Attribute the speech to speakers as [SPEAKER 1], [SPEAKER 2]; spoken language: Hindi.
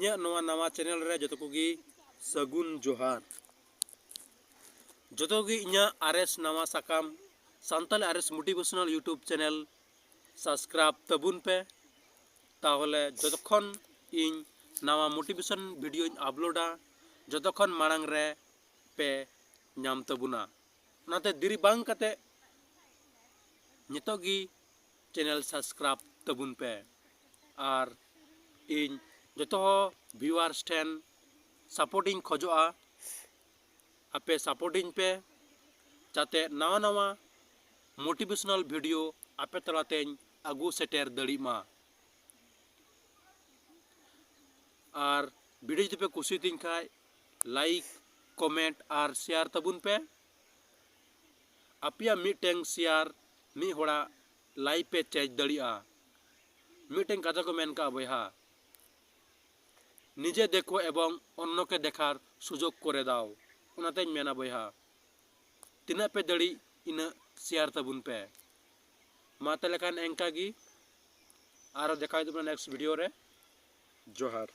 [SPEAKER 1] इन्या नवा नवा चैनल रे जतो कोगी सगुन जोहार जतो गी इन्या आरएस नवा साकाम सान्ताली आरएस मोटिवेशनल यूट्यूब चैनल सब्सक्राइब तबुन पे ताहले जतखन इन नवा मोटिवेशन वीडियो अपलोडा जतखन मांग रे पे नाम तबुना नाते दिरी बांग कते नितोगी चैनल सब्सक्राइब तबुन पे और इन जतो व्यूअर्स ठेन सपोर्टिंग खोजोआ आपे सपोर्टिंग पे जाते नवा नवा मोटिवेशनल वीडियो आपे तलातें आगू सेटेर दड़ीमा और वीडियो जब पे कुछ दिन खाए लाइक कमेंट और शेयर तबुन पे अपिया मीटिंग शेयर मी होड़ा लाइव पे चेज दड़िया मीटिंग कथा को मेन का बयहा निजे देखो एवं अन्य के देखार सुजोग करे दाओ उनाते मेना बयहा तिना पे दड़ी इन शेयर तबुन पे माते लेखान एंका गी आरो देखाई तुमने नेक्स्ट वीडियो रे जोहार।